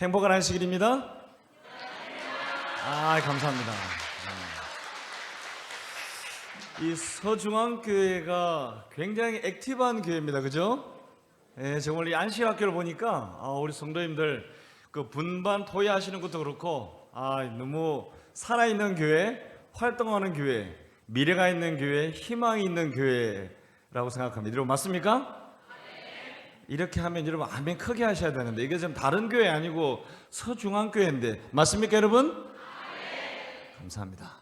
행복한 안식일입니다. 감사합니다. 이 서중앙교회가 굉장히 액티브한 교회입니다. 그죠? 정말 이 안식학교를 보니까 우리 성도님들 그 분반 토의하시는 것도 그렇고 너무 살아있는 교회, 활동하는 교회, 미래가 있는 교회, 희망이 있는 교회라고 생각합니다. 여러분 맞습니까? 이렇게 하면 여러분 아멘 크게 하셔야 되는데 이게 좀 다른 교회 아니고 서중앙교회인데 맞습니까 여러분? 감사합니다.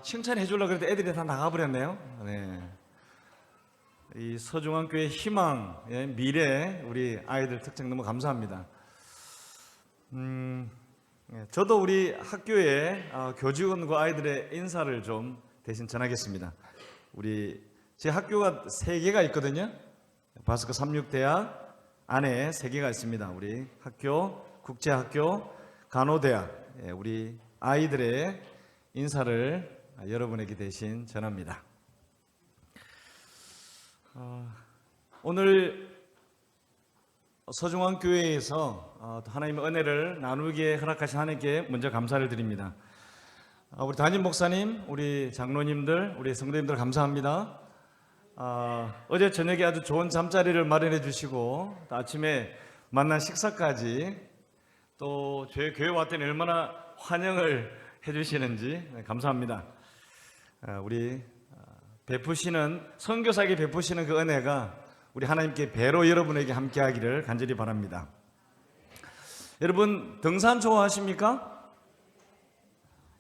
칭찬해 주려고 그랬는데 애들이 다 나가버렸네요. 네. 이 서중앙교회 희망, 미래 우리 아이들 특징 너무 감사합니다. 저도 우리 학교에 교직원과 아이들의 인사를 좀 대신 전하겠습니다. 제 학교가 3개가 있거든요. 바스크 삼육대학 안에 3개가 있습니다. 우리 학교, 국제학교, 간호대학, 우리 아이들의 인사를 여러분에게 대신 전합니다. 오늘 서중앙교회에서 하나님의 은혜를 나누기에 허락하신 하나님께 먼저 감사를 드립니다. 우리 담임 목사님, 우리 장로님들, 우리 성도님들 감사합니다. 어제 저녁에 아주 좋은 잠자리를 마련해 주시고 또 아침에 만난 식사까지 또 저희 교회 왔더니 얼마나 환영을 해 주시는지 감사합니다. 우리 베푸시는 선교사에게 베푸시는 그 은혜가 우리 하나님께 배로 여러분에게 함께하기를 간절히 바랍니다. 여러분 등산 좋아하십니까?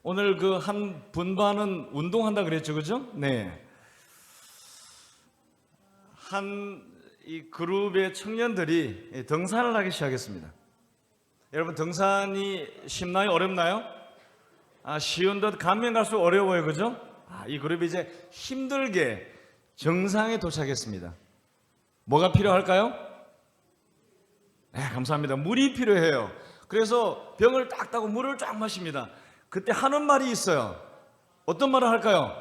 오늘 그 한 분반은 운동한다 그랬죠, 그죠? 네. 이 그룹의 청년들이 등산을 하기 시작했습니다. 여러분 등산이 쉽나요? 어렵나요? 쉬운 듯 가면 갈수록 어려워요, 그죠? 이 그룹이 이제 힘들게 정상에 도착했습니다. 뭐가 필요할까요? 네, 감사합니다. 물이 필요해요. 그래서 병을 딱 따고 물을 쫙 마십니다. 그때 하는 말이 있어요. 어떤 말을 할까요?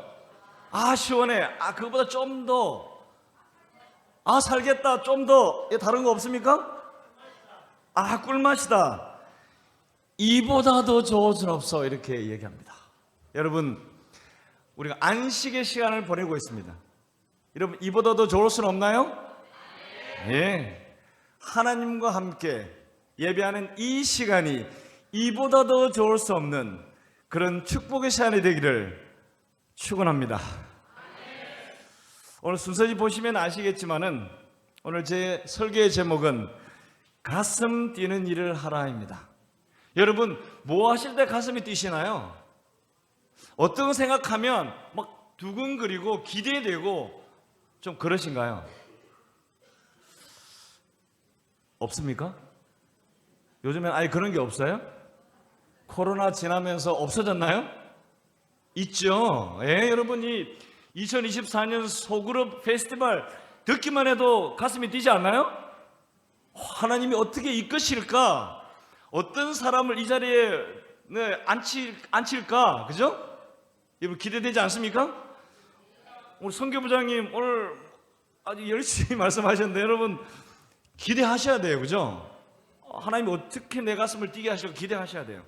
시원해. 그거보다 좀 더. 살겠다. 좀 더. 다른 거 없습니까? 꿀맛이다. 이보다 더 좋을 수 없어. 이렇게 얘기합니다. 여러분, 우리가 안식의 시간을 보내고 있습니다. 여러분, 이보다 더 좋을 수는 없나요? 네. 하나님과 함께 예배하는 이 시간이 이보다 더 좋을 수 없는 그런 축복의 시간이 되기를 축원합니다. 오늘 순서지 보시면 아시겠지만은 오늘 제 설교의 제목은 가슴 뛰는 일을 하라입니다. 여러분 뭐 하실 때 가슴이 뛰시나요? 어떤 거 생각하면 막 두근거리고 기대되고 좀 그러신가요? 없습니까? 요즘엔 아예 그런 게 없어요? 코로나 지나면서 없어졌나요? 있죠. 여러분이 2024년 소그룹 페스티벌 듣기만 해도 가슴이 뛰지 않나요? 하나님이 어떻게 이끄실까? 어떤 사람을 이 자리에 앉힐까? 그죠? 여러분 기대되지 않습니까? 우리 선교부장님 오늘 아주 열심히 말씀하셨는데 여러분 기대하셔야 돼요. 그죠? 하나님이 어떻게 내 가슴을 뛰게 하실까 기대하셔야 돼요.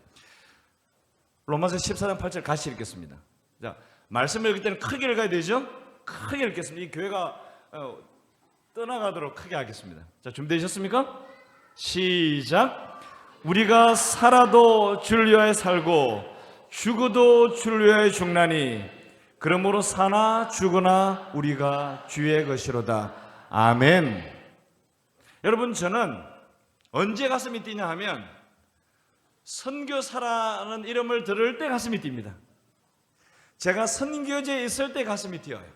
로마서 14장 8절 같이 읽겠습니다. 자, 말씀을 읽을 때는 크게 읽어야 되죠? 크게 읽겠습니다. 이 교회가 떠나가도록 크게 하겠습니다. 자, 준비되셨습니까? 시작. 우리가 살아도 주를 위하여 살고 죽어도 주를 위하여 죽나니 그러므로 사나 죽으나 우리가 주의 것이로다. 아멘. 여러분 저는 언제 가슴이 뛰냐 하면 선교사라는 이름을 들을 때 가슴이 뜁니다. 제가 선교지에 있을 때 가슴이 뛰어요.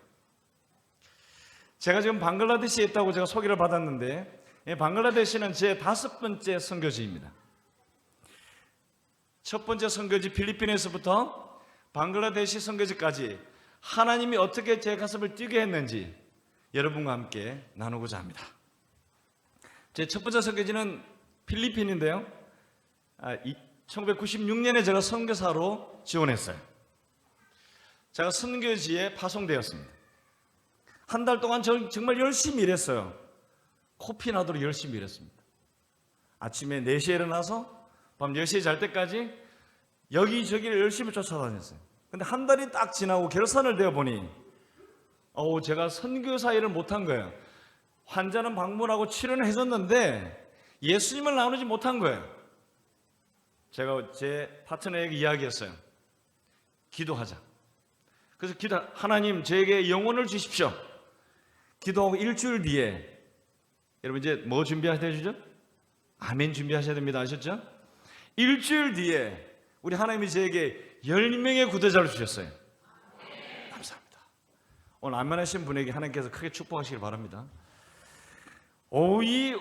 제가 지금 방글라데시에 있다고 제가 소개를 받았는데 방글라데시는 제 5번째 선교지입니다. 첫 번째 선교지 필리핀에서부터 방글라데시 선교지까지 하나님이 어떻게 제 가슴을 뛰게 했는지 여러분과 함께 나누고자 합니다. 제 첫 번째 선교지는 필리핀인데요. 1996년에 제가 선교사로 지원했어요. 제가 선교지에 파송되었습니다. 한 달 동안 정말 열심히 일했어요. 코피 나도록 열심히 일했습니다. 아침에 4시에 일어나서 밤 10시에 잘 때까지 여기저기를 열심히 쫓아다녔어요. 근데 한 달이 딱 지나고 결산을 되어 보니 제가 선교사 일을 못한 거예요. 환자는 방문하고 치료는 해줬는데 예수님을 나누지 못한 거예요. 제가 제 파트너에게 이야기했어요. 기도하자. 그래서 하나님 저에게 영혼을 주십시오. 기도하고 일주일 뒤에 여러분 이제 뭐 준비하셔야 되죠? 아멘 준비하셔야 됩니다. 아셨죠? 일주일 뒤에 우리 하나님이 저에게 10명의 구도자를 주셨어요. 감사합니다. 오늘 안면하신 분에게 하나님께서 크게 축복하시길 바랍니다. 이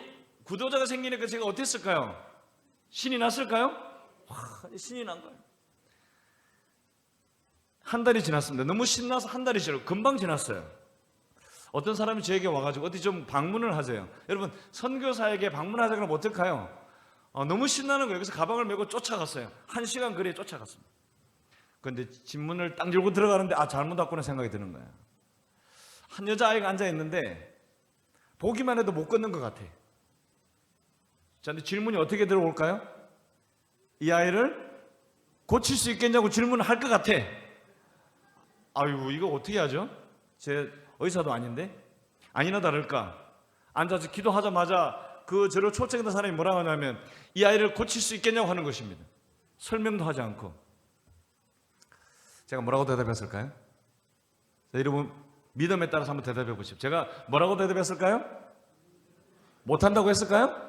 구도자가 생기니까 제가 어땠을까요? 신이 났을까요? 신이 난 거예요. 한 달이 지났습니다. 너무 신나서 한 달이 지나고 금방 지났어요. 어떤 사람이 저에게 와가지고 어디 좀 방문을 하세요. 여러분 선교사에게 방문하자 그러면 어떨까요? 너무 신나는 거예요. 그래서 가방을 메고 쫓아갔어요. 1시간 거리에 쫓아갔습니다. 그런데 집문을 딱 열고 들어가는데 잘못 왔구나 생각이 드는 거예요. 한 여자아이가 앉아있는데 보기만 해도 못 걷는 것 같아. 자, 근데 질문이 어떻게 들어올까요? 이 아이를 고칠 수 있겠냐고 질문을 할 것 같아. 아유, 이거 어떻게 하죠? 제 의사도 아닌데? 아니나 다를까 앉아서 기도하자마자 저를 초청했던 사람이 뭐라고 하냐면 이 아이를 고칠 수 있겠냐고 하는 것입니다. 설명도 하지 않고. 제가 뭐라고 대답했을까요? 자, 여러분 믿음에 따라서 한번 대답해 보십시오. 제가 뭐라고 대답했을까요? 못한다고 했을까요?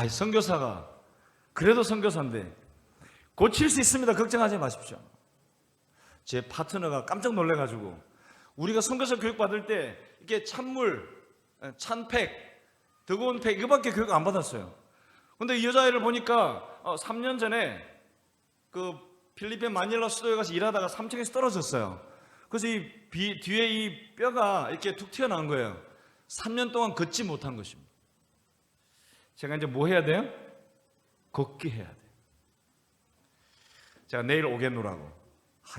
선교사가 그래도 선교사인데 고칠 수 있습니다. 걱정하지 마십시오. 제 파트너가 깜짝 놀래가지고 우리가 선교사 교육 받을 때 이렇게 찬물, 찬팩, 뜨거운 팩 이거밖에 교육 안 받았어요. 근데 이 여자애를 보니까 3년 전에 그 필리핀 마닐라 수도에 가서 일하다가 3층에서 떨어졌어요. 그래서 뒤에 이 뼈가 이렇게 툭 튀어나온 거예요. 3년 동안 걷지 못한 것입니다. 제가 이제 뭐 해야 돼요? 걷기 해야 돼요. 제가 내일 오겠노라고.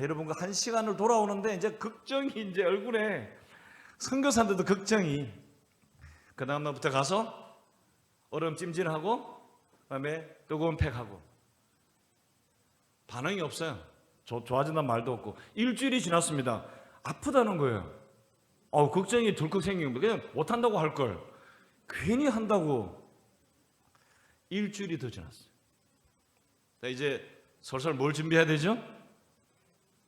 여러분과 1시간을 돌아오는데 이제 걱정이 이제 얼굴에 선교사인데도 걱정이. 그 다음 날부터 가서 얼음 찜질하고 그다음에 뜨거운 팩하고 반응이 없어요. 좋아진다는 말도 없고 일주일이 지났습니다. 아프다는 거예요. 걱정이 덜컥 생긴 거예요. 그냥 못한다고 할 걸 괜히 한다고. 일주일이 더 지났어요. 자, 이제 설설 뭘 준비해야 되죠?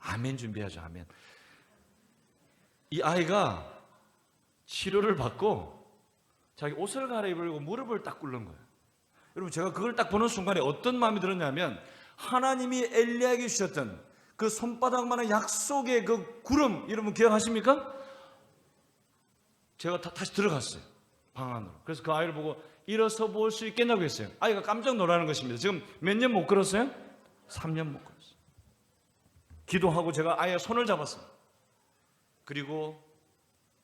아멘 준비하죠. 아멘. 이 아이가 치료를 받고 자기 옷을 갈아입으려고 무릎을 딱 꿇는 거예요. 여러분 제가 그걸 딱 보는 순간에 어떤 마음이 들었냐면 하나님이 엘리야에게 주셨던 그 손바닥만한 약속의 그 구름, 여러분 기억하십니까? 제가 다시 들어갔어요. 방 안으로. 그래서 그 아이를 보고 일어서 볼 수 있겠냐고 했어요. 아이가 깜짝 놀라는 것입니다. 지금 몇 년 못 걸었어요? 3년 못 걸었어요. 기도하고 제가 아이의 손을 잡았어요. 그리고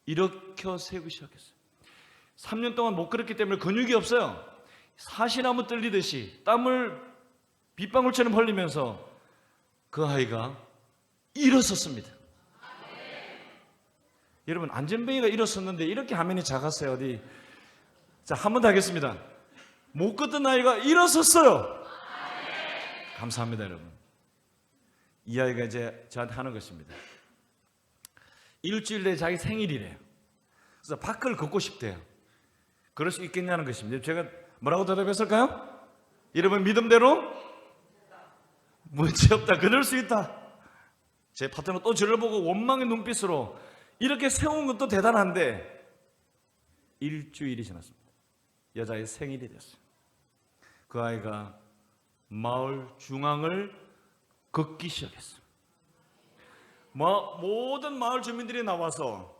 일으켜 세우기 시작했어요. 3년 동안 못 걸었기 때문에 근육이 없어요. 사시나무 떨리듯이 땀을 빗방울처럼 흘리면서 그 아이가 일어섰습니다. 여러분 안전뱅이가 일어섰는데 이렇게 화면이 작았어요. 어디? 자, 한 번 더 하겠습니다. 못 걷던 아이가 일어섰어요. 감사합니다. 여러분. 이 아이가 이제 저한테 하는 것입니다. 일주일 내에 자기 생일이래요. 그래서 밖을 걷고 싶대요. 그럴 수 있겠냐는 것입니다. 제가 뭐라고 대답했을까요? 여러분 믿음대로 문제없다. 그럴 수 있다. 제 파트너 또 저를 보고 원망의 눈빛으로 이렇게 세운 것도 대단한데 일주일이 지났습니다. 여자의 생일이 됐어요. 그 아이가 마을 중앙을 걷기 시작했어요. 모든 마을 주민들이 나와서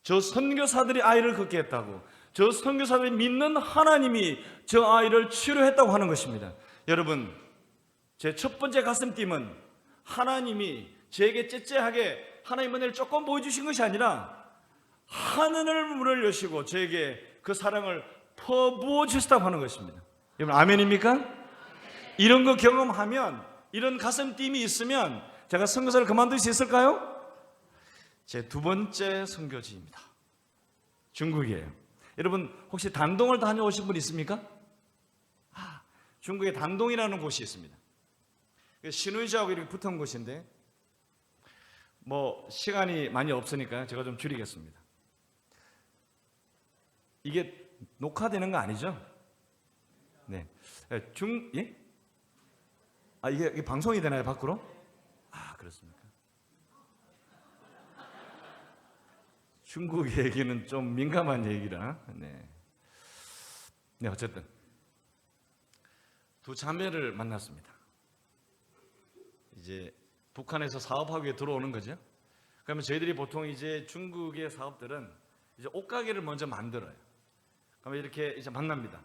저 선교사들이 아이를 걷게 했다고, 저 선교사들이 믿는 하나님이 저 아이를 치료했다고 하는 것입니다. 여러분, 제 첫 번째 가슴팀은 하나님이 제게 째째하게 하나님의 은혜를 조금 보여주신 것이 아니라 하늘을 문을 여시고 저에게 그 사랑을 퍼부어 주셨다고 하는 것입니다. 여러분 아멘입니까? 이런 거 경험하면, 이런 가슴팀이 있으면 제가 선교사를 그만둘 수 있을까요? 제 두 번째 선교지입니다. 중국이에요. 여러분 혹시 단동을 다녀오신 분 있습니까? 중국의 단동이라는 곳이 있습니다. 시누이지하고 이렇게 붙은 곳인데 뭐 시간이 많이 없으니까 제가 좀 줄이겠습니다. 이게 녹화되는 거 아니죠? 네. 예? 이게 방송이 되나요, 밖으로? 그렇습니까? 중국 얘기는 좀 민감한 얘기라. 네, 어쨌든 두 자매를 만났습니다. 이제 북한에서 사업하기 위해 들어오는 거죠. 그러면 저희들이 보통 이제 중국의 사업들은 이제 옷가게를 먼저 만들어요. 그러면 이렇게 이제 만납니다.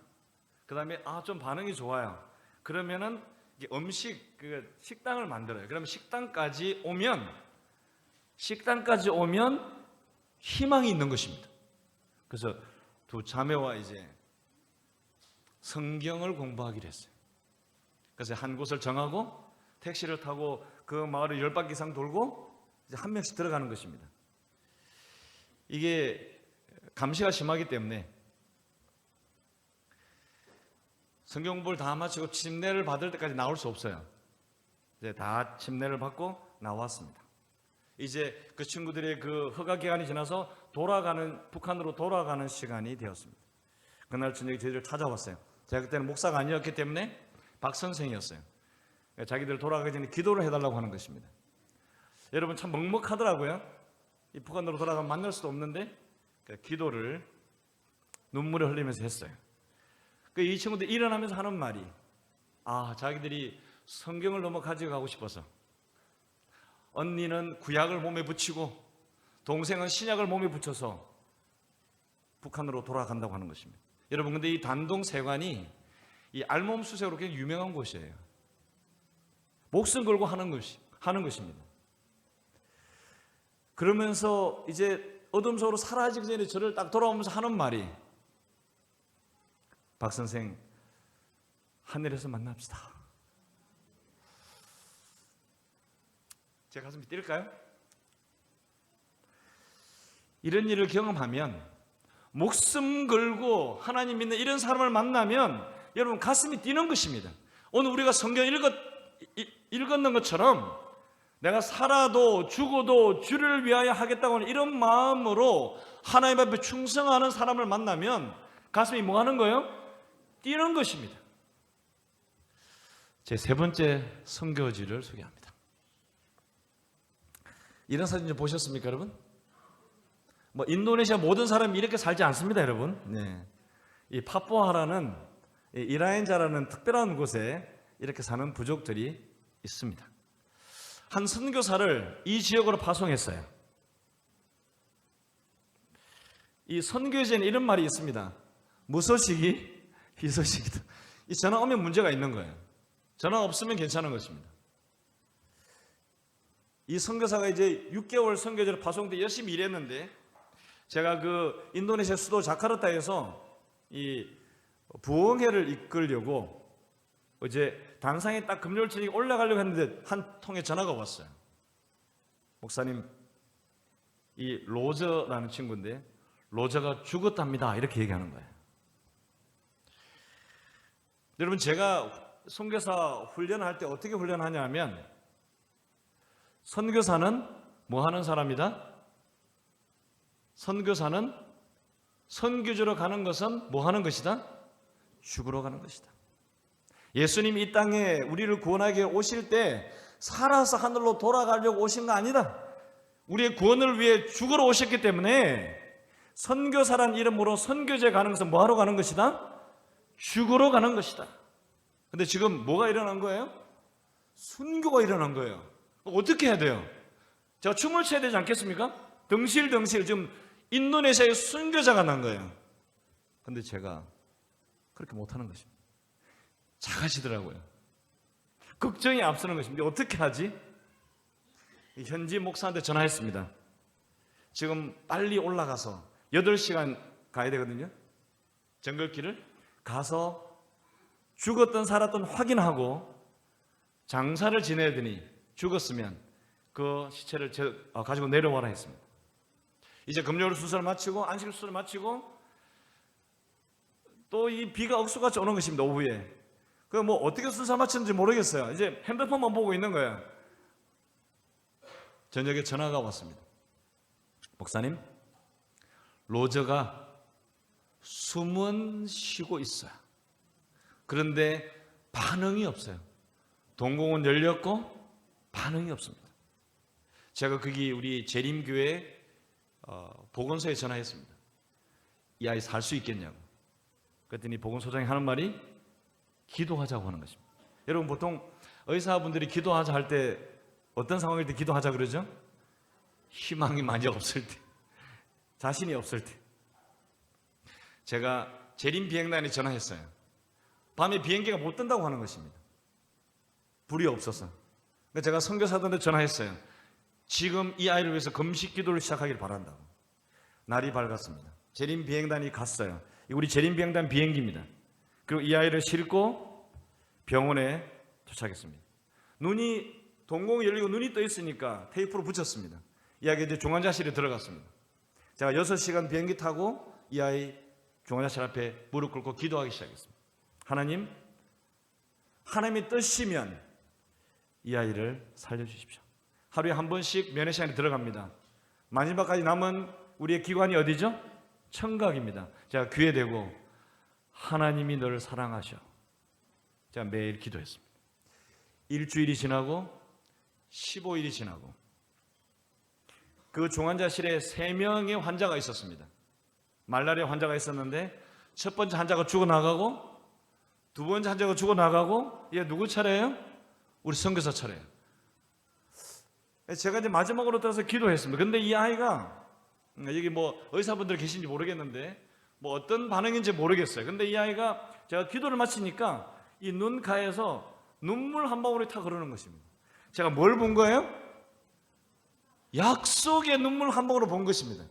그 다음에 좀 반응이 좋아요. 그러면은 이게 음식 식당을 만들어요. 그러면 식당까지 오면 희망이 있는 것입니다. 그래서 두 자매와 이제 성경을 공부하기로 했어요. 그래서 한 곳을 정하고 택시를 타고 그 마을을 10바퀴 이상 돌고 이제 한 명씩 들어가는 것입니다. 이게 감시가 심하기 때문에 성경 공부를 다 마치고 침례를 받을 때까지 나올 수 없어요. 이제 다 침례를 받고 나왔습니다. 이제 그 친구들의 그 허가 기간이 지나서 북한으로 돌아가는 시간이 되었습니다. 그날 저녁에 저희들 찾아왔어요. 제가 그때는 목사가 아니었기 때문에 박 선생이었어요. 자기들 돌아가기 전에 기도를 해달라고 하는 것입니다. 여러분 참 먹먹하더라고요. 이 북한으로 돌아가면 만날 수도 없는데 기도를 눈물을 흘리면서 했어요. 이 친구들 일어나면서 하는 말이 자기들이 성경을 너무 가져가고 싶어서 언니는 구약을 몸에 붙이고 동생은 신약을 몸에 붙여서 북한으로 돌아간다고 하는 것입니다. 여러분 근데 이 단동 세관이 이 알몸수색으로 굉장히 유명한 곳이에요. 목숨 걸고 하는 것입니다. 그러면서 이제 어둠 속으로 사라지기 전에 저를 딱 돌아오면서 하는 말이 박 선생 하늘에서 만납시다. 제 가슴이 뛸까요? 이런 일을 경험하면 목숨 걸고 하나님 믿는 이런 사람을 만나면 여러분 가슴이 뛰는 것입니다. 오늘 우리가 성경 읽었는 것처럼 내가 살아도 죽어도 주를 위하여 하겠다고 하는 이런 마음으로 하나님 앞에 충성하는 사람을 만나면 가슴이 뭐 하는 거예요? 뛰는 것입니다. 제 세 번째 선교지를 소개합니다. 이런 사진 좀 보셨습니까, 여러분? 인도네시아 모든 사람이 이렇게 살지 않습니다, 여러분. 네. 이 파푸아라는 이라엔자라는 특별한 곳에 이렇게 사는 부족들이 있습니다. 한 선교사를 이 지역으로 파송했어요. 이 선교지에는 이런 말이 있습니다. 무소식이 희소식이다. 이 전화 오면 문제가 있는 거예요. 전화 없으면 괜찮은 것입니다. 이 선교사가 이제 6개월 선교지로 파송돼 열심히 일했는데 제가 그 인도네시아 수도 자카르타에서 이 부흥회를 이끌려고 이제 단상에 딱 금요일 저녁에 올라가려고 했는데 한 통의 전화가 왔어요. 목사님, 이 로저라는 친구인데 로저가 죽었답니다. 이렇게 얘기하는 거예요. 여러분 제가 선교사 훈련할 때 어떻게 훈련하냐면 선교사는 뭐 하는 사람이다? 선교사는 선교지로 가는 것은 뭐 하는 것이다? 죽으러 가는 것이다. 예수님이 이 땅에 우리를 구원하게 오실 때 살아서 하늘로 돌아가려고 오신 거 아니다. 우리의 구원을 위해 죽으러 오셨기 때문에 선교사란 이름으로 선교지에 가는 것은 뭐 하러 가는 것이다? 죽으러 가는 것이다. 근데 지금 뭐가 일어난 거예요? 순교가 일어난 거예요. 어떻게 해야 돼요? 제가 춤을 춰야 되지 않겠습니까? 덩실덩실 지금 인도네시아에 순교자가 난 거예요. 근데 제가 그렇게 못하는 것입니다. 작아지더라고요. 걱정이 앞서는 것입니다. 어떻게 하지? 현지 목사한테 전화했습니다. 지금 빨리 올라가서 8시간 가야 되거든요. 정글길을 가서 죽었던 살았던 확인하고 장사를 지내야 되니 죽었으면 그 시체를 가지고 내려와라 했습니다. 이제 금요일 수술을 마치고 안식 수술을 마치고 또 이 비가 억수같이 오는 것입니다. 오후에. 그 뭐 어떻게 순서 맞췄는지 모르겠어요. 이제 핸드폰만 보고 있는 거예요. 저녁에 전화가 왔습니다. 목사님, 로저가 숨은 쉬고 있어요. 그런데 반응이 없어요. 동공은 열렸고 반응이 없습니다. 제가 거기 우리 재림교회 보건소에 전화했습니다. 이 아이 살 수 있겠냐고. 그랬더니 보건소장이 하는 말이 기도하자고 하는 것입니다. 여러분, 보통 의사분들이 기도하자 할 때 어떤 상황일 때 기도하자 그러죠? 희망이 많이 없을 때, 자신이 없을 때. 제가 재림 비행단에 전화했어요. 밤에 비행기가 못 뜬다고 하는 것입니다. 불이 없어서. 그러니까 제가 선교사들한테 전화했어요. 지금 이 아이를 위해서 금식 기도를 시작하길 바란다고. 날이 밝았습니다. 재림 비행단이 갔어요. 우리 재림 비행단 비행기입니다. 그리고 이 아이를 싣고 병원에 도착했습니다. 눈이 동공이 열리고 눈이 떠 있으니까 테이프로 붙였습니다. 이 아이가 이제 중환자실에 들어갔습니다. 제가 6시간 비행기 타고 이 아이 중환자실 앞에 무릎 꿇고 기도하기 시작했습니다. 하나님, 하나님의 뜻이면 이 아이를 살려주십시오. 하루에 한 번씩 면회 시간에 들어갑니다. 마지막까지 남은 우리의 기관이 어디죠? 청각입니다. 제가 귀에 대고 하나님이 너를 사랑하셔. 제가 매일 기도했습니다. 일주일이 지나고 15일이 지나고 그 중환자실에 3명의 환자가 있었습니다. 말라리아 환자가 있었는데 첫 번째 환자가 죽어나가고 두 번째 환자가 죽어나가고 이게 누구 차례예요? 우리 선교사 차례예요. 제가 이제 마지막으로 따라서 기도했습니다. 근데 이 아이가 여기 뭐 의사분들 계신지 모르겠는데 뭐 어떤 반응인지 모르겠어요. 근데 이 아이가 제가 기도를 마치니까 이 눈가에서 눈물 한 방울이 탁 흐르는 것입니다. 제가 뭘 본 거예요? 약속의 눈물 한 방울을 본 것입니다.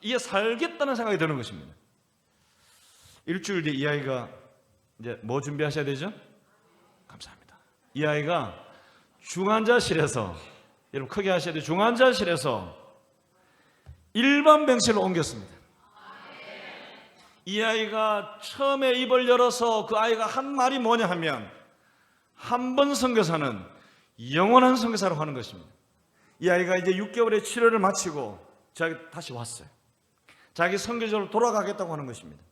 이에 살겠다는 생각이 드는 것입니다. 일주일 뒤에 이 아이가 이제 뭐 준비하셔야 되죠? 감사합니다. 이 아이가 중환자실에서, 여러분 크게 하셔야 돼요. 중환자실에서 일반 병실로 옮겼습니다. 이 아이가 처음에 입을 열어서 그 아이가 한 말이 뭐냐 하면 한 번 선교사는 영원한 선교사로 하는 것입니다. 이 아이가 이제 6개월의 치료를 마치고 다시 왔어요. 자기 선교지로 돌아가겠다고 하는 것입니다.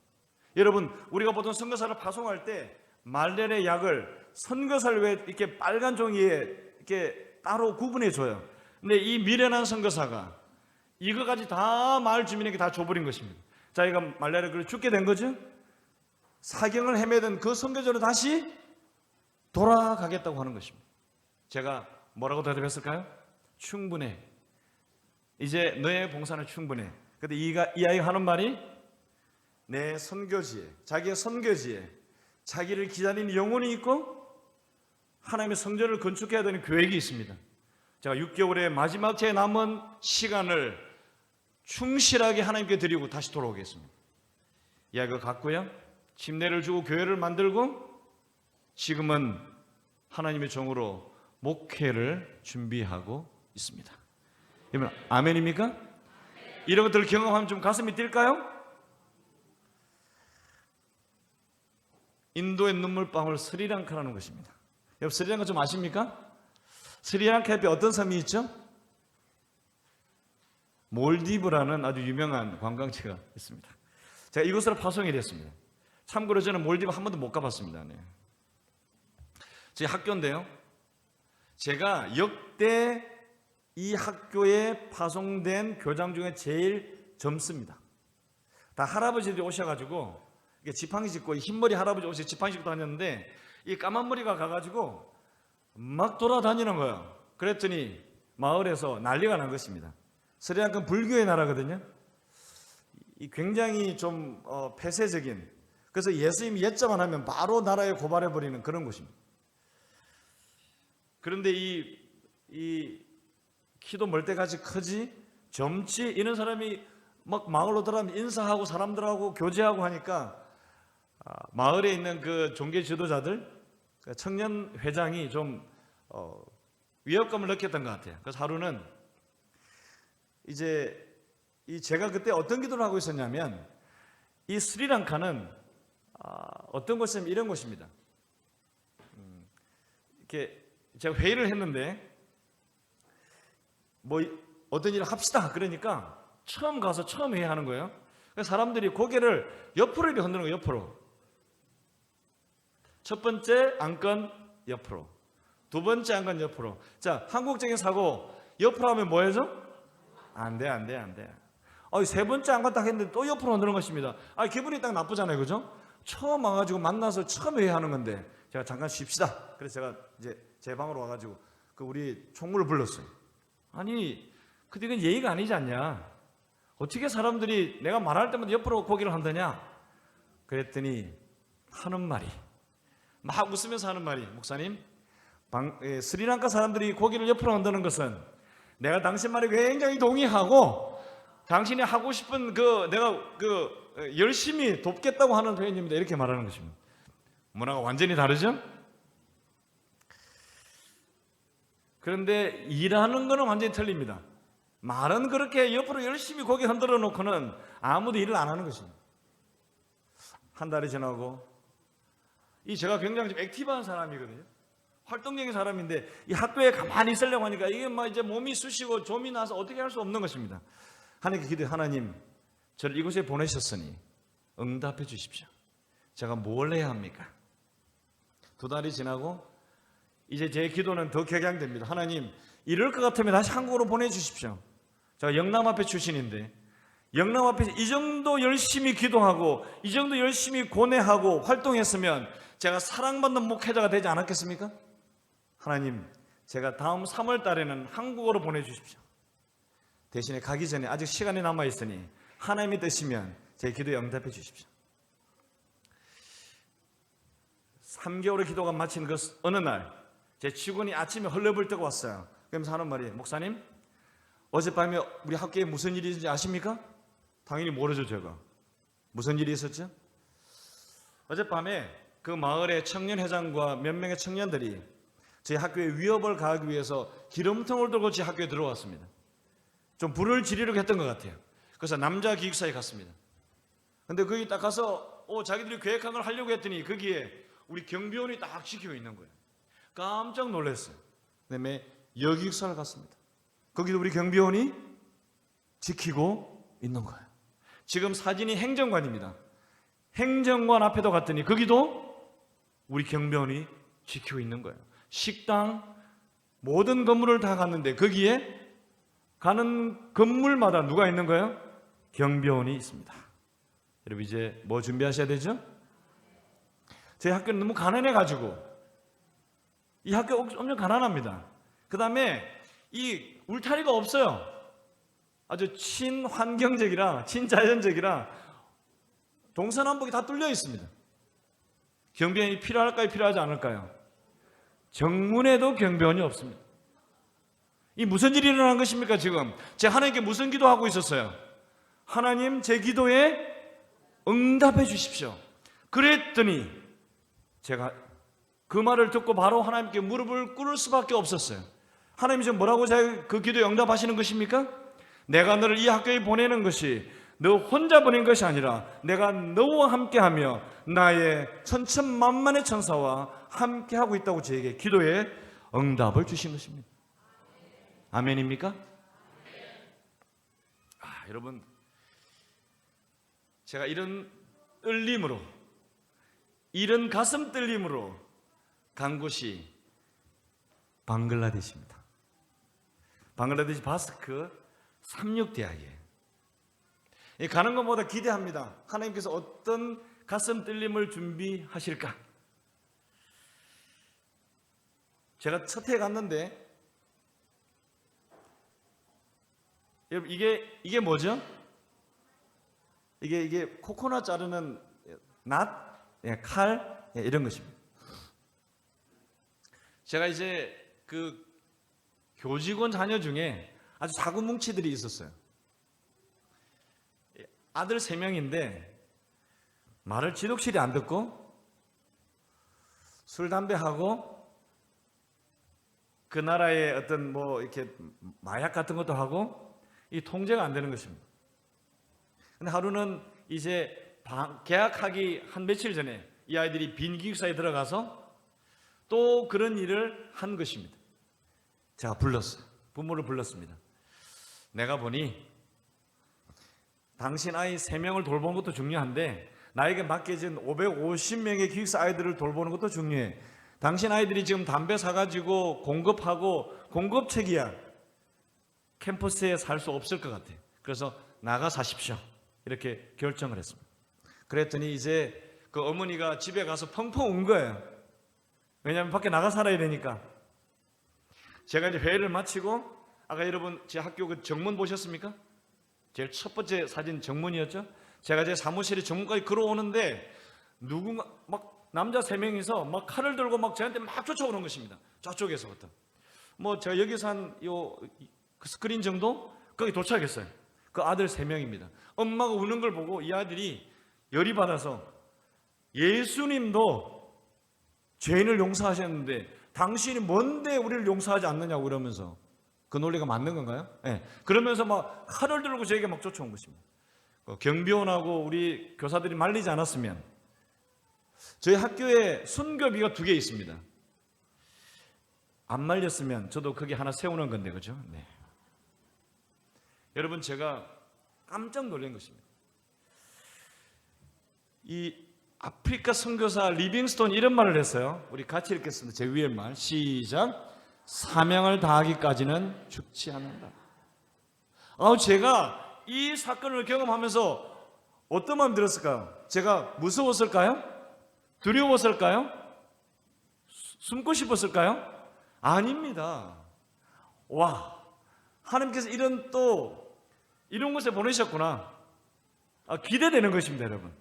여러분, 우리가 보통 선교사를 파송할 때 말레리아 약을 선교사를 왜 이렇게 빨간 종이에 이렇게 따로 구분해 줘요. 근데 이 미련한 선교사가 이거까지 다 마을 주민에게 다 줘버린 것입니다. 자기가 말레리아를 죽게 된 거죠. 사경을 헤매던 그 선교지로 다시 돌아가겠다고 하는 것입니다. 제가 뭐라고 대답했을까요? 충분해. 이제 너의 봉사는 충분해. 근데 이 아이가 하는 말이 내 선교지에, 자기의 선교지에 자기를 기다리는 영혼이 있고 하나님의 성전을 건축해야 되는 계획이 있습니다. 제가 6개월의 마지막 제 남은 시간을 충실하게 하나님께 드리고 다시 돌아오겠습니다. 이 아이가 갔고요. 침례를 주고 교회를 만들고 지금은 하나님의 종으로 목회를 준비하고 있습니다. 여러분, 아멘입니까? 이런 것들을 경험하면 좀 가슴이 뛸까요? 인도의 눈물방울 스리랑카라는 것입니다. 여러분, 스리랑카 좀 아십니까? 스리랑카 옆에 어떤 섬이 있죠? 몰디브라는 아주 유명한 관광지가 있습니다. 제가 이곳으로 파송이 됐습니다. 참고로 저는 몰디브 한 번도 못 가봤습니다. 네. 제 학교인데요. 제가 역대 이 학교에 파송된 교장 중에 제일 젊습니다. 다 할아버지들이 오셔가지고 지팡이 짚고 흰머리 할아버지 오셔서 지팡이 짚고 다녔는데 이 까만 머리가 가가지고 막 돌아다니는 거예요. 그랬더니 마을에서 난리가 난 것입니다. 스리랑카는 불교의 나라거든요. 굉장히 좀 폐쇄적인, 그래서 예수님이 옛자만 하면 바로 나라에 고발해버리는 그런 곳입니다. 그런데 이 키도 멀때같이 크지 젊지 이런 사람이 막 마을로 들어가면 인사하고 사람들하고 교제하고 하니까 마을에 있는 그 종교 지도자들, 청년 회장이 좀 위협감을 느꼈던 것 같아요. 그래서 하루는 이제 제가 그때 어떤 기도를 하고 있었냐면 이 스리랑카는 어떤 곳이냐면 이런 곳입니다. 이렇게 제가 회의를 했는데 뭐 어떤 일을 합시다 그러니까 처음 가서 처음 회의하는 거예요. 그래서 사람들이 고개를 옆으로 이렇게 흔드는 거예요. 옆으로. 첫 번째 안건 옆으로, 두 번째 안건 옆으로. 자, 한국적인 사고 옆으로 하면 뭐 해죠? 안 돼. 세 번째 안건 딱 했는데 또 옆으로 흔드는 것입니다. 기분이 딱 나쁘잖아요, 그죠? 처음 와가지고 만나서 처음 회의하는 건데 제가 잠깐 쉽시다. 그래서 제가 이제 제 방으로 와가지고 그 우리 총무를 불렀어요. 아니, 근데 이건 예의가 아니지 않냐? 어떻게 사람들이 내가 말할 때마다 옆으로 고개를 한다냐? 그랬더니 하는 말이 막 웃으면서 하는 말이, 목사님, 스리랑카 사람들이 고개를 옆으로 한다는 것은 내가 당신 말에 굉장히 동의하고 당신이 하고 싶은 내가 열심히 돕겠다고 하는 표현입니다. 이렇게 말하는 것입니다. 문화가 완전히 다르죠? 그런데 일하는 거는 완전히 틀립니다. 말은 그렇게 옆으로 열심히 고개 흔들어 놓고는 아무도 일을 안 하는 것입니다. 한 달이 지나고 제가 굉장히 좀 액티브한 사람이거든요. 활동적인 사람인데 이 학교에 가만히 있으려고 하니까 이게 막 이제 몸이 쑤시고 좀이 나서 어떻게 할 수 없는 것입니다. 하나님께 기도해, 하나님, 저를 이곳에 보내셨으니 응답해 주십시오. 제가 뭘 해야 합니까? 두 달이 지나고 이제 제 기도는 더 격양됩니다. 하나님, 이럴 것 같으면 다시 한국으로 보내주십시오. 제가 영남 앞에 출신인데 영남 앞에서 이 정도 열심히 기도하고 이 정도 열심히 고뇌하고 활동했으면 제가 사랑받는 목회자가 되지 않았겠습니까? 하나님, 제가 다음 3월 달에는 한국으로 보내주십시오. 대신에 가기 전에 아직 시간이 남아있으니 하나님이 뜻이면 제 기도에 응답해 주십시오. 3개월의 기도가 마친 그 어느 날 제 직원이 아침에 헐레벌 떠고 왔어요. 그러면서 하는 말이, 목사님, 어젯밤에 우리 학교에 무슨 일이 있는지 아십니까? 당연히 모르죠. 제가 무슨 일이 있었죠? 어젯밤에 그 마을의 청년회장과 몇 명의 청년들이 저희 학교에 위협을 가하기 위해서 기름통을 들고 제 학교에 들어왔습니다. 좀 불을 지르려고 했던 것 같아요. 그래서 남자 기숙사에 갔습니다. 근데 거기 딱 가서 자기들이 계획한 걸 하려고 했더니 거기에 우리 경비원이 딱 지키고 있는 거예요. 깜짝 놀랐어요. 그다음에 여기숙사를 갔습니다. 거기도 우리 경비원이 지키고 있는 거예요. 지금 사진이 행정관입니다. 행정관 앞에도 갔더니 거기도 우리 경비원이 지키고 있는 거예요. 식당, 모든 건물을 다 갔는데 거기에 가는 건물마다 누가 있는 거예요? 경비원이 있습니다. 여러분, 이제 뭐 준비하셔야 되죠? 저희 학교는 너무 가난해가지고, 이 학교 엄청 가난합니다. 그 다음에 이 울타리가 없어요. 아주 친환경적이라 친자연적이라 동서남북이 다 뚫려 있습니다. 경비원이 필요할까요? 필요하지 않을까요? 정문에도 경비원이 없습니다. 이 무슨 일이 일어난 것입니까? 지금 제가 하나님께 무슨 기도하고 있었어요? 하나님, 제 기도에 응답해 주십시오. 그랬더니 제가 그 말을 듣고 바로 하나님께 무릎을 꿇을 수밖에 없었어요. 하나님이 지금 뭐라고 그 기도에 응답하시는 것입니까? 내가 너를 이 학교에 보내는 것이 너 혼자 보낸 것이 아니라 내가 너와 함께하며 나의 천천만만의 천사와 함께하고 있다고 저에게 기도에 응답을 주신 것입니다. 아멘입니까? 여러분, 제가 이런 떨림으로, 이런 가슴 떨림으로 간 곳이 방글라데시입니다. 방글라데시 바스크 삼육대학이에요. 가는 것보다 기대합니다. 하나님께서 어떤 가슴 떨림을 준비하실까? 제가 첫 해 갔는데, 여러분, 이게 뭐죠? 이게 코코넛 자르는 낫, 칼, 이런 것입니다. 제가 이제 그 교직원 자녀 중에 아주 자구뭉치들이 있었어요. 아들 3명인데 말을 지독실이 안 듣고 술, 담배하고 그 나라의 어떤 뭐 이렇게 마약 같은 것도 하고 이 통제가 안 되는 것입니다. 근데 하루는 이제 개학하기 한 며칠 전에 이 아이들이 빈 기숙사에 들어가서 또 그런 일을 한 것입니다. 제가 불렀어요. 부모를 불렀습니다. 내가 보니 당신 아이 3명을 돌보는 것도 중요한데 나에게 맡겨진 550명의 기숙사 아이들을 돌보는 것도 중요해. 당신 아이들이 지금 담배 사가지고 공급하고 공급책이야. 캠퍼스에 살 수 없을 것 같아. 그래서 나가 사십시오. 이렇게 결정을 했습니다. 그랬더니 이제 그 어머니가 집에 가서 펑펑 운 거예요. 왜냐하면 밖에 나가 살아야 되니까. 제가 이제 회의를 마치고, 아까 여러분 제 학교 그 정문 보셨습니까? 제일 첫 번째 사진 정문이었죠. 제가 제 사무실에 정문까지 걸어오는데 누군가 막 남자 3명이서 막 칼을 들고 막 저한테 막 쫓아오는 것입니다. 저쪽에서부터. 뭐 제가 여기서 한 그 스크린 정도 거기 도착했어요. 그 아들 3명입니다. 엄마가 우는 걸 보고 이 아들이 열이 받아서 예수님도 죄인을 용서하셨는데 당신이 뭔데 우리를 용서하지 않느냐고 그러면서, 그 논리가 맞는 건가요? 네. 그러면서 막 칼을 들고 저에게 막 쫓아온 것입니다. 경비원하고 우리 교사들이 말리지 않았으면, 저희 학교에 순교비가 2개 있습니다. 안 말렸으면 저도 거기 하나 세우는 건데, 그죠? 네. 여러분, 제가 깜짝 놀란 것입니다. 이 아프리카 선교사 리빙스톤 이런 말을 했어요. 우리 같이 읽겠습니다. 제 위의 말 시작. 사명을 다하기까지는 죽지 않는다. 제가 이 사건을 경험하면서 어떤 마음이 들었을까요? 제가 무서웠을까요? 두려웠을까요? 숨고 싶었을까요? 아닙니다. 와, 하나님께서 이런 곳에 보내셨구나. 기대되는 것입니다, 여러분.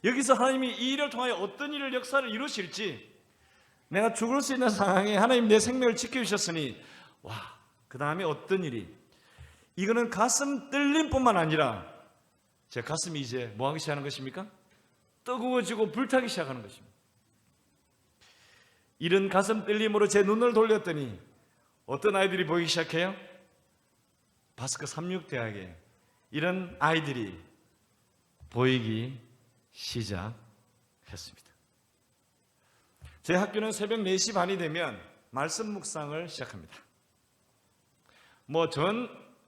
여기서 하나님이 이 일을 통하여 어떤 일을 역사를 이루실지, 내가 죽을 수 있는 상황에 하나님 내 생명을 지켜주셨으니, 와, 그 다음에 어떤 일이, 이거는 가슴 떨림뿐만 아니라 제 가슴이 이제 뭐 하기 시작하는 것입니까? 뜨거워지고 불타기 시작하는 것입니다. 이런 가슴 떨림으로 제 눈을 돌렸더니 어떤 아이들이 보이기 시작해요? 바스크 삼육대학에 이런 아이들이 보이기 시작했습니다. 제 학교는 새벽 4시 반이 되면 말씀 묵상을 시작합니다.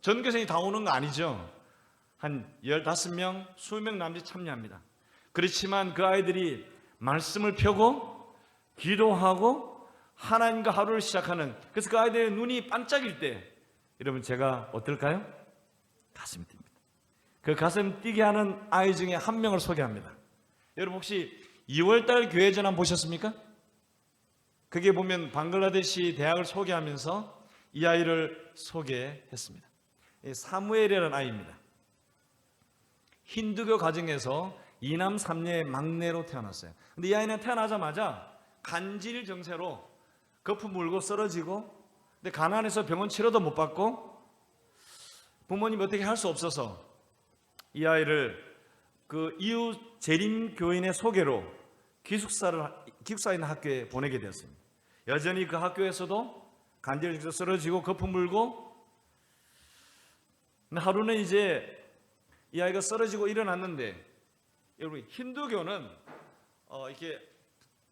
전교생이 다 오는 거 아니죠. 한 15명, 20명 남짓 참여합니다. 그렇지만 그 아이들이 말씀을 펴고 기도하고 하나님과 하루를 시작하는, 그래서 그 아이들의 눈이 반짝일 때 여러분 제가 어떨까요? 가슴이 뜁니다. 그 가슴 뛰게 하는 아이 중에 한 명을 소개합니다. 여러분 혹시 2월달 교회 전환 보셨습니까? 그게 보면 방글라데시 대학을 소개하면서 이 아이를 소개했습니다. 사무엘이라는 아이입니다. 힌두교 가정에서 2남 3녀의 막내로 태어났어요. 근데 이 아이는 태어나자마자 간질 정세로 거품 물고 쓰러지고, 근데 가난해서 병원 치료도 못 받고 부모님이 어떻게 할 수 없어서 이 아이를 그 이웃 재림 교인의 소개로 기숙사에 있는 학교에 보내게 되었습니다. 여전히 그 학교에서도 간질 정세로 쓰러지고 거품 물고, 근데 하루는 이제 이 아이가 쓰러지고 일어났는데, 여러분 힌두교는 이렇게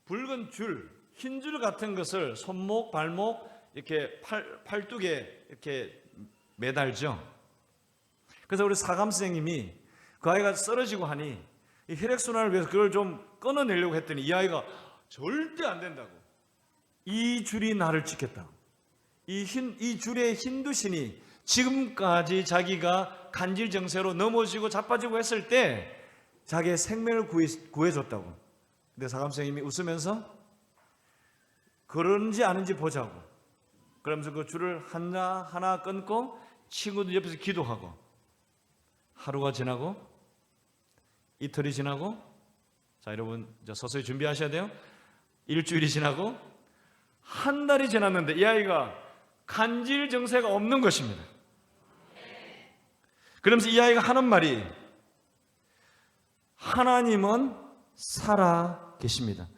붉은 줄, 흰 줄 같은 것을 손목, 발목, 이렇게 팔뚝에 이렇게 매달죠. 그래서 우리 사감 선생님이 그 아이가 쓰러지고 하니 이 혈액순환을 위해서 그걸 좀 끊어내려고 했더니 이 아이가 절대 안 된다고, 이 줄이 나를 지켰다. 이 줄의 힌두신이 지금까지 자기가 간질 정세로 넘어지고 자빠지고 했을 때 자기의 생명을 구해줬다고. 근데 사감 선생님이 웃으면서 그런지 아닌지 보자고 그러면서 그 줄을 하나 끊고 친구들 옆에서 기도하고, 하루가 지나고 이틀이 지나고, 자 여러분 이제 서서히 준비하셔야 돼요. 일주일이 지나고 한 달이 지났는데 이 아이가 간질 정세가 없는 것입니다. 그러면서 이 아이가 하는 말이, 하나님은 살아 계십니다.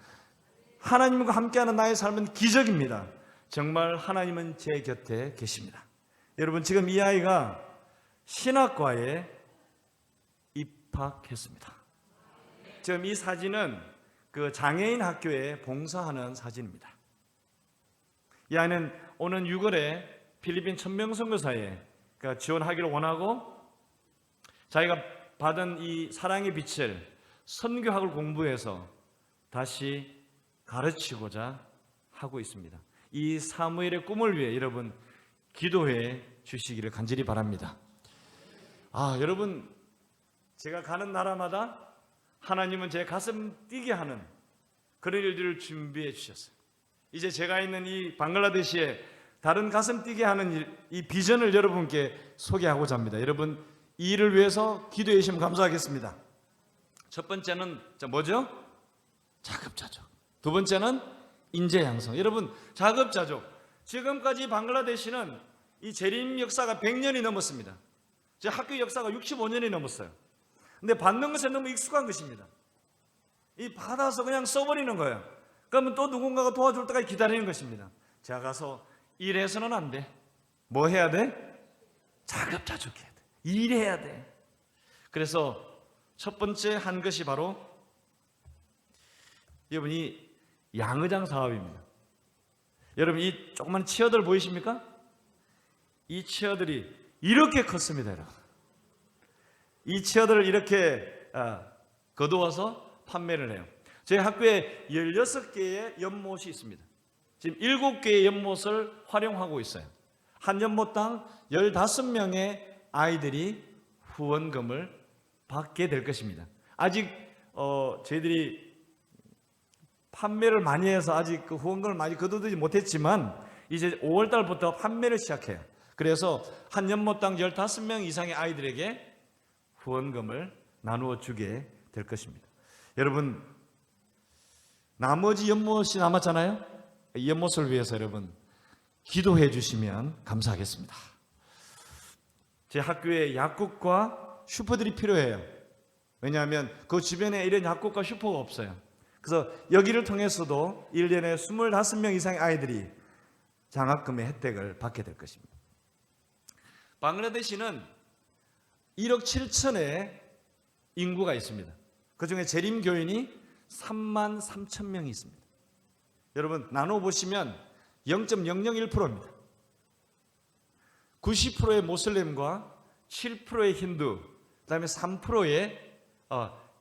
하나님과 함께하는 나의 삶은 기적입니다. 정말 하나님은 제 곁에 계십니다. 여러분 지금 이 아이가 신학과에 입학했습니다. 지금 이 사진은 그 장애인 학교에 봉사하는 사진입니다. 이 아이는 오는 6월에 필리핀 천명 선교사에 지원하기를 원하고 자기가 받은 이 사랑의 빛을 선교학을 공부해서 다시 가르치고자 하고 있습니다. 이 사무엘의 꿈을 위해 여러분 기도해 주시기를 간절히 바랍니다. 여러분, 제가 가는 나라마다 하나님은 제 가슴 뛰게 하는 그런 일들을 준비해 주셨어요. 이제 제가 있는 이 방글라데시에 다른 가슴 뛰게 하는 이 비전을 여러분께 소개하고자 합니다. 여러분, 이 일을 위해서 기도해 주시면 감사하겠습니다. 첫 번째는 뭐죠? 자급자족. 두 번째는 인재양성. 여러분, 자급자족. 지금까지 방글라데시는 이 재림 역사가 100년이 넘었습니다. 제 학교 역사가 65년이 넘었어요. 근데 받는 것에 너무 익숙한 것입니다. 이 받아서 그냥 써버리는 거예요. 그러면 또 누군가가 도와줄 때까지 기다리는 것입니다. 제가 가서 일해서는 안 돼. 뭐 해야 돼? 자급자족해야 돼. 일해야 돼. 그래서 첫 번째 한 것이 바로 여러분이 양의장 사업입니다. 여러분, 이 조그만 치어들 보이십니까? 이 치어들이 이렇게 컸습니다, 여러분. 이 치어들을 이렇게 거두어서 판매를 해요. 저희 학교에 16개의 연못이 있습니다. 지금 7개의 연못을 활용하고 있어요. 한 연못당 15명의 아이들이 후원금을 받게 될 것입니다. 아직 저희들이 판매를 많이 해서 아직 그 후원금을 많이 거두지 못했지만 이제 5월 달부터 판매를 시작해요. 그래서 한 연못당 15명 이상의 아이들에게 후원금을 나누어 주게 될 것입니다. 여러분, 나머지 연못이 남았잖아요. 이 연못을 위해서 여러분 기도해 주시면 감사하겠습니다. 제 학교에 약국과 슈퍼들이 필요해요. 왜냐하면 그 주변에 이런 약국과 슈퍼가 없어요. 그래서 여기를 통해서도 1년에 25명 이상의 아이들이 장학금의 혜택을 받게 될 것입니다. 방글라데시는 1억 7천의 인구가 있습니다. 그중에 재림교인이 3만 3천 명이 있습니다. 여러분, 나눠보시면 0.001%입니다. 90%의 모슬렘과 7%의 힌두, 그 다음에 3%의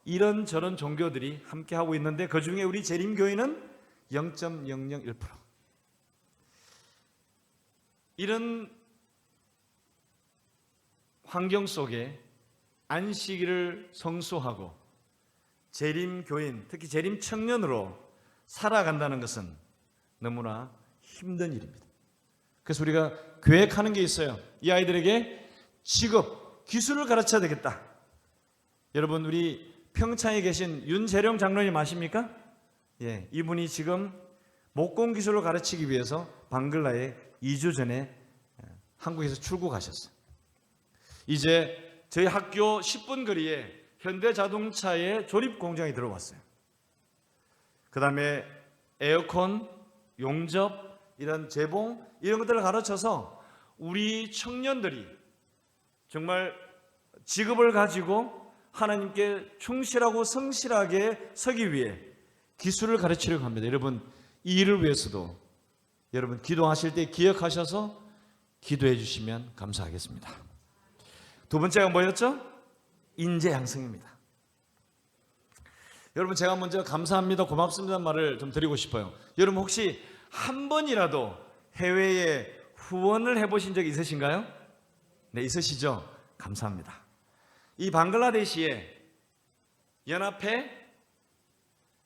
이런저런 종교들이 함께하고 있는데 그 중에 우리 재림교인은 0.001%. 이런 환경 속에 안식일을 성수하고 재림교인, 특히 재림청년으로 살아간다는 것은 너무나 힘든 일입니다. 그래서 우리가 계획하는 게 있어요. 이 아이들에게 직업, 기술을 가르쳐야 되겠다. 여러분, 우리 평창에 계신 윤재룡 장로님 아십니까? 예, 이분이 지금 목공 기술을 가르치기 위해서 방글라에 2주 전에 한국에서 출국하셨어요. 이제 저희 학교 10분 거리에 현대자동차의 조립 공장이 들어왔어요. 그 다음에 에어컨, 용접, 이런 재봉, 이런 것들을 가르쳐서 우리 청년들이 정말 직업을 가지고 하나님께 충실하고 성실하게 서기 위해 기술을 가르치려고 합니다. 여러분, 이 일을 위해서도 여러분 기도하실 때 기억하셔서 기도해 주시면 감사하겠습니다. 두 번째가 뭐였죠? 인재 양성입니다. 여러분, 제가 먼저 감사합니다, 고맙습니다 말을 좀 드리고 싶어요. 여러분, 혹시 한 번이라도 해외에 후원을 해보신 적이 있으신가요? 네, 있으시죠? 감사합니다. 이 방글라데시에 연합회,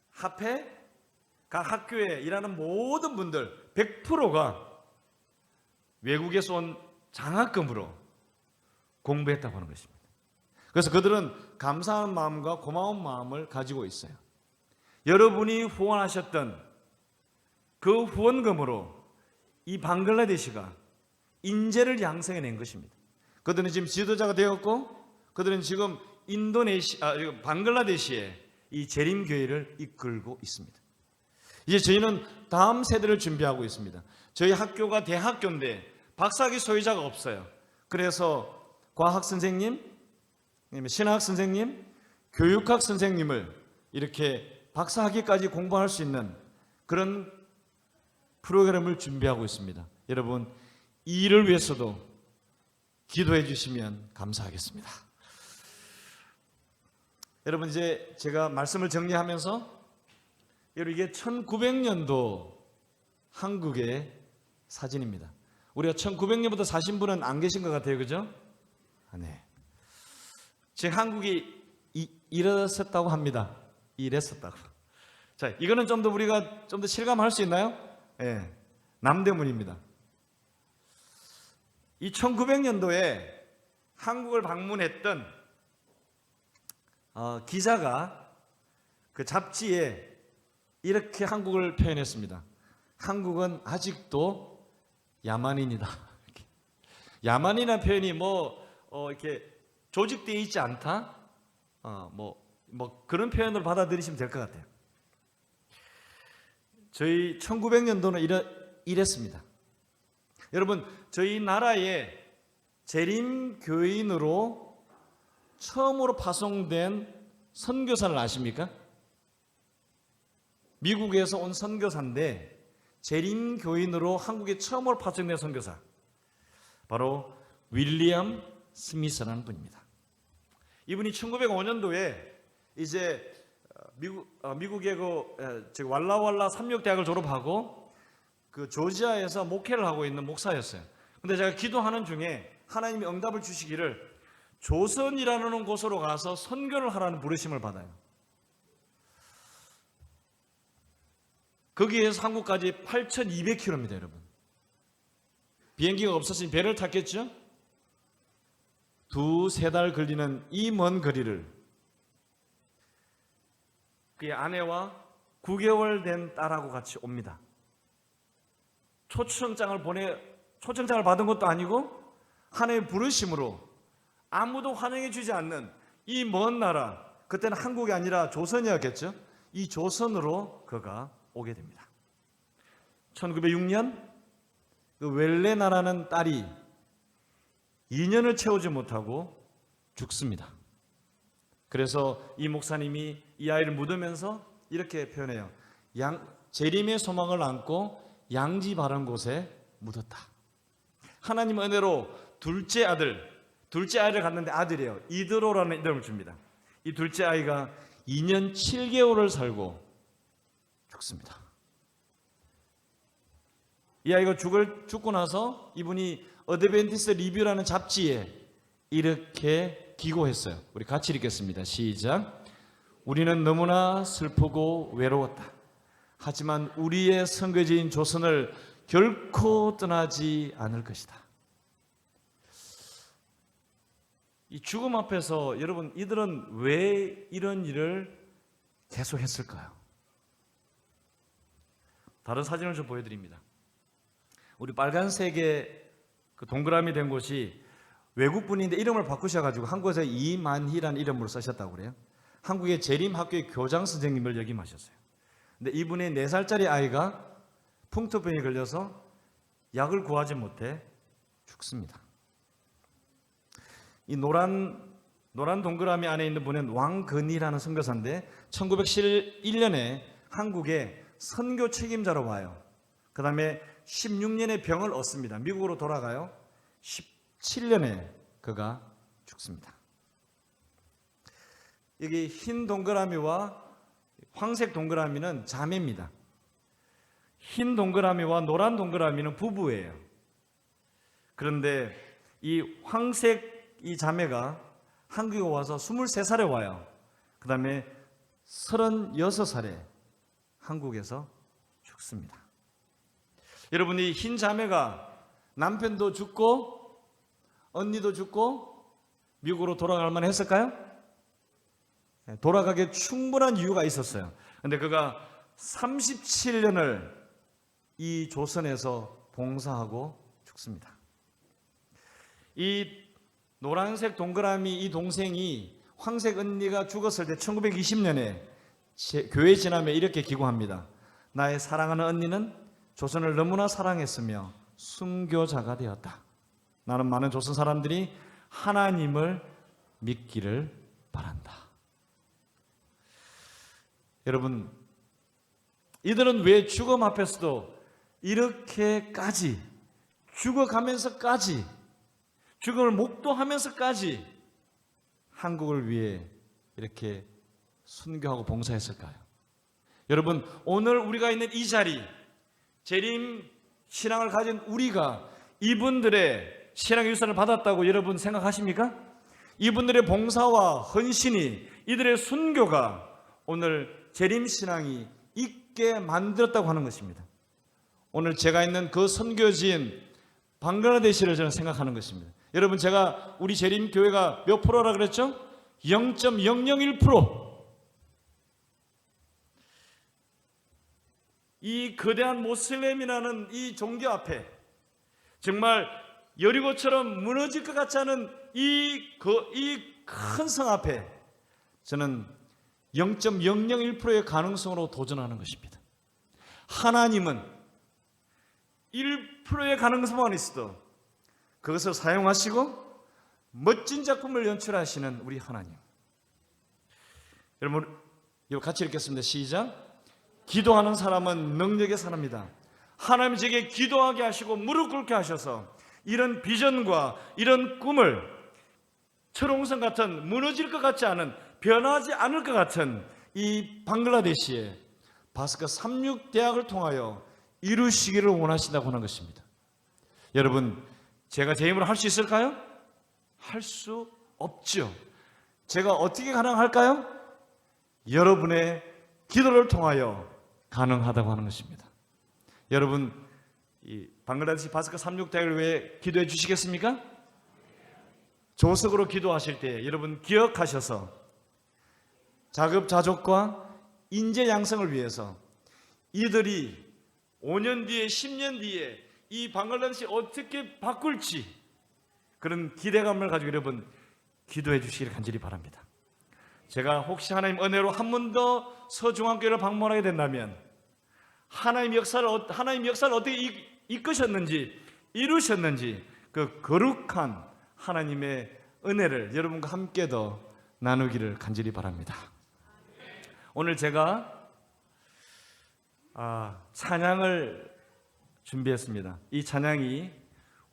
합회, 각 학교에 일하는 모든 분들 100%가 외국에서 온 장학금으로 공부했다고 하는 것입니다. 그래서 그들은 감사하는 마음과 고마운 마음을 가지고 있어요. 여러분이 후원하셨던 그 후원금으로 이 방글라데시가 인재를 양성해낸 것입니다. 그들은 지금 지도자가 되었고 그들은 지금 방글라데시에 이 재림교회를 이끌고 있습니다. 이제 저희는 다음 세대를 준비하고 있습니다. 저희 학교가 대학교인데 박사학위 소유자가 없어요. 그래서 과학 선생님, 신학 선생님, 교육학 선생님을 이렇게 박사학위까지 공부할 수 있는 그런 프로그램을 준비하고 있습니다. 여러분, 이 일을 위해서도 기도해 주시면 감사하겠습니다. 여러분, 이제 제가 말씀을 정리하면서 여러분, 이게 1900년도 한국의 사진입니다. 우리가 1900년부터 사신 분은 안 계신 것 같아요, 그죠? 네. 지금 한국이 이랬었다고 합니다. 이랬었다고. 자, 이거는 좀 더 우리가 좀 더 실감할 수 있나요? 네. 남대문입니다. 이 1900년도에 한국을 방문했던 기자가 그 잡지에 이렇게 한국을 표현했습니다. 한국은 아직도 야만인이다. 야만이라는 표현이 이렇게 조직되어 있지 않다. 그런 표현으로 받아들이시면 될 것 같아요. 저희 1900년도는 이랬습니다. 여러분, 저희 나라에 재림교인으로 처음으로 파송된 선교사를 아십니까? 미국에서 온 선교사인데 재림교인으로 한국에 처음으로 파송된 선교사, 바로 윌리엄 스미스라는 분입니다. 이분이 1905년도에 이제 미국의 왈라왈라 삼육대학을 졸업하고 그 조지아에서 목회를 하고 있는 목사였어요. 근데 제가 기도하는 중에 하나님이 응답을 주시기를 조선이라는 곳으로 가서 선교를 하라는 부르심을 받아요. 거기에서 한국까지 8,200km입니다, 여러분. 비행기가 없었으니 배를 탔겠죠? 2-3달 걸리는 이 먼 거리를 그의 아내와 9개월 된 딸하고 같이 옵니다. 초청장을 받은 것도 아니고 하나님의 부르심으로 아무도 환영해 주지 않는 이 먼 나라, 그때는 한국이 아니라 조선이었겠죠? 이 조선으로 그가 오게 됩니다. 1906년 그 웰레나라는 딸이 2년을 채우지 못하고 죽습니다. 그래서 이 목사님이 이 아이를 묻으면서 이렇게 표현해요. 재림의 소망을 안고 양지 바른 곳에 묻었다. 하나님 은혜로 둘째 아이를 갖는데 아들이에요. 이드로라는 이름을 줍니다. 이 둘째 아이가 2년 7개월을 살고 죽습니다. 이 아이가 죽고 나서 이분이 어드벤티스트 리뷰라는 잡지에 이렇게 기고했어요. 우리 같이 읽겠습니다. 시작. 우리는 너무나 슬프고 외로웠다. 하지만 우리의 선교지인 조선을 결코 떠나지 않을 것이다. 이 죽음 앞에서 여러분, 이들은 왜 이런 일을 계속했을까요? 다른 사진을 좀 보여드립니다. 우리 빨간색의 그 동그라미 된 곳이 외국분인데 이름을 바꾸셔가지고 한국에서 이만희라는 이름으로 쓰셨다고 그래요. 한국의 재림학교의 교장 선생님을 역임하셨어요. 근데 이분의 4살짜리 아이가 풍토병에 걸려서 약을 구하지 못해 죽습니다. 이 노란 동그라미 안에 있는 분은 왕건이라는 선교사인데 1911년에 한국에 선교 책임자로 와요. 그 다음에 16년에 병을 얻습니다. 미국으로 돌아가요. 17년에 그가 죽습니다. 여기 흰 동그라미와 황색 동그라미는 자매입니다. 흰 동그라미와 노란 동그라미는 부부예요. 그런데 이 황색 이 자매가 한국에 와서 23살에 와요. 그 다음에 36살에 한국에서 죽습니다. 여러분, 이 흰 자매가 남편도 죽고 언니도 죽고 미국으로 돌아갈 만 했을까요? 돌아가기에 충분한 이유가 있었어요. 그런데 그가 37년을 이 조선에서 봉사하고 죽습니다. 이 노란색 동그라미 이 동생이 황색 언니가 죽었을 때 1920년에 교회 지남에 이렇게 기고합니다. 나의 사랑하는 언니는 조선을 너무나 사랑했으며 순교자가 되었다. 나는 많은 조선 사람들이 하나님을 믿기를 바란다. 여러분, 이들은 왜 죽음 앞에서도 이렇게까지 죽어가면서까지 죽음을 목도하면서까지 한국을 위해 이렇게 순교하고 봉사했을까요? 여러분, 오늘 우리가 있는 이 자리, 재림 신앙을 가진 우리가 이분들의 신앙의 유산을 받았다고 여러분 생각하십니까? 이분들의 봉사와 헌신이, 이들의 순교가 오늘 재림 신앙이 있게 만들었다고 하는 것입니다. 오늘 제가 있는 그 선교지인 방글라데시를 저는 생각하는 것입니다. 여러분, 제가 우리 재림교회가 몇 프로라 그랬죠? 0.001%. 이 거대한 모슬렘이라는 이 종교 앞에, 정말 여리고처럼 무너질 것 같지 않은 이 큰 성 앞에 저는 0.001%의 가능성으로 도전하는 것입니다. 하나님은 1%의 가능성만 있어도 그것을 사용하시고 멋진 작품을 연출하시는 우리 하나님. 여러분, 이거 같이 읽겠습니다. 시작. 기도하는 사람은 능력의 사람이다. 하나님이 제게 기도하게 하시고 무릎 꿇게 하셔서 이런 비전과 이런 꿈을, 철옹성 같은, 무너질 것 같지 않은, 변하지 않을 것 같은 이 방글라데시의 바스크 36대학을 통하여 이루시기를 원하신다고 하는 것입니다. 여러분, 제가 제 힘으로 할 수 있을까요? 할 수 없죠. 제가 어떻게 가능할까요? 여러분의 기도를 통하여 가능하다고 하는 것입니다. 여러분, 이 방글라데시 바스크 36대학을 위해 기도해 주시겠습니까? 조석으로 기도하실 때 여러분 기억하셔서 자급자족과 인재 양성을 위해서 이들이 5년 뒤에 10년 뒤에 이 방글라데시 어떻게 바꿀지 그런 기대감을 가지고 여러분 기도해 주시기를 간절히 바랍니다. 제가 혹시 하나님 은혜로 한 번 더 서중앙교회를 방문하게 된다면 하나님 역사를 어떻게 이끄셨는지 이루셨는지 그 거룩한 하나님의 은혜를 여러분과 함께 더 나누기를 간절히 바랍니다. 오늘 제가 찬양을 준비했습니다. 이 찬양이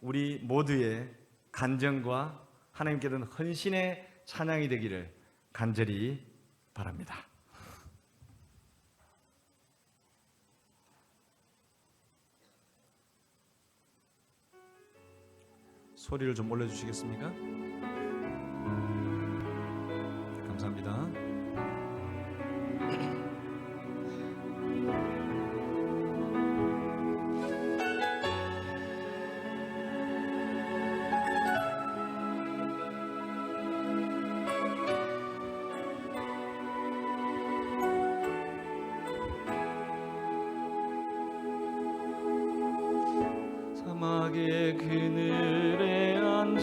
우리 모두의 간증과 하나님께 드린 헌신의 찬양이 되기를 간절히 바랍니다. 소리를 좀 올려주시겠습니까? 감사합니다. 사막의 그늘에 앉아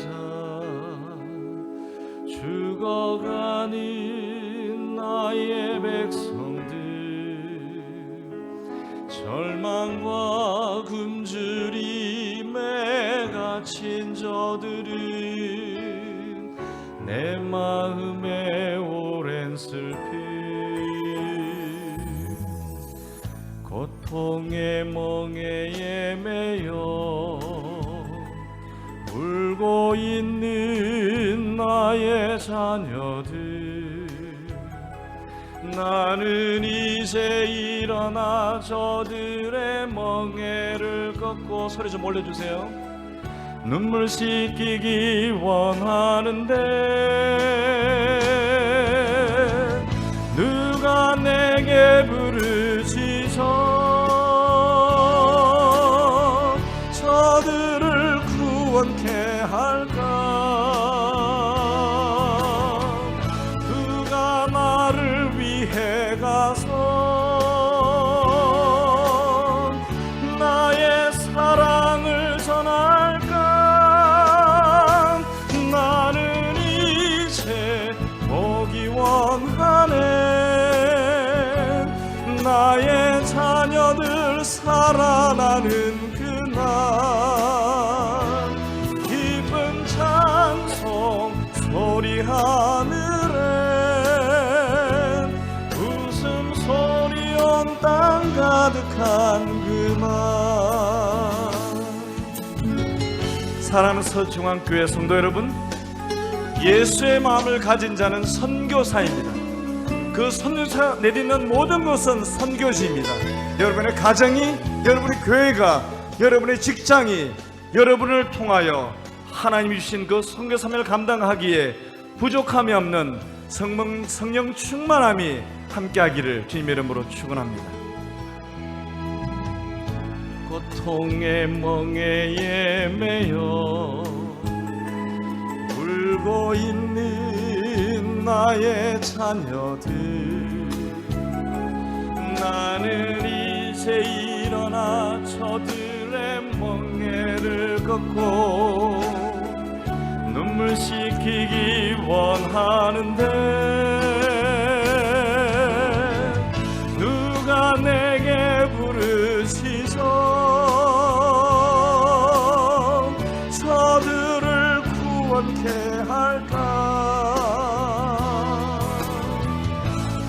죽어가는 나의 백성들, 절망과 굶주림에 갇힌 저들은 내 마음에 오랜 슬픔, 고통의 멍에에 매여 울고 있는 나의 자녀들, 나는 이제 일어나 저들의 멍에를 꺾고, 소리 좀 올려주세요. 눈물 씻기기 원하는데 누가 내게 부르짖어 저들을 구원케 할까? 누가 나를 위해 가서 나의 사랑을 전할까? 나는 이제 보기 원하네. 나의 자녀들 살아나는 그날 기쁜 찬송 소리 하늘에 웃음소리 온 땅 가득한 그날 사랑하는 서중앙교회 성도 여러분, 예수의 마음을 가진 자는 선교사입니다. 그 선교사 내딛는 모든 것은 선교지입니다. 여러분의 가정이, 여러분의 교회가, 여러분의 직장이 여러분을 통하여 하나님이 주신 그 선교 사명을 감당하기에 부족함이 없는 성령 충만함이 함께하기를 주님의 이름으로 축원합니다. 고통의 멍에에 매여 울고 있는 나의 자녀들, 나는 이제 일어나 저들의 멍에를 걷고 눈물 씻기기 원하는데 누가 내게 부르시죠? 저들을 구원케 할까?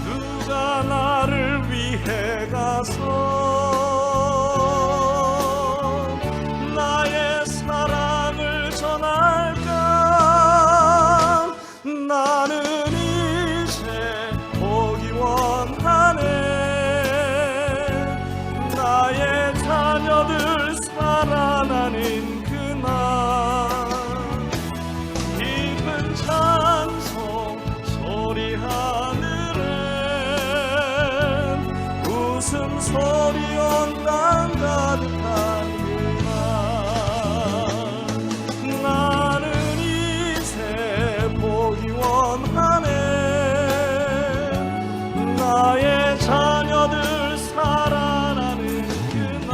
누가 나를 위해 가서 나의 사랑을 전할까? 나는 이제 보기 원하네. 나의 자녀들 살아나는 그날 깊은 찬송 소리 하늘에 웃음소리 온 땅 가득한 그날 나는 이제 보기 원하네. 나의 자녀들 살아나는 그날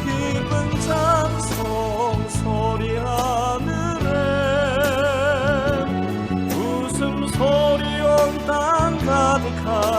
깊은 찬송 소리 하늘에 웃음소리 온 땅 가득한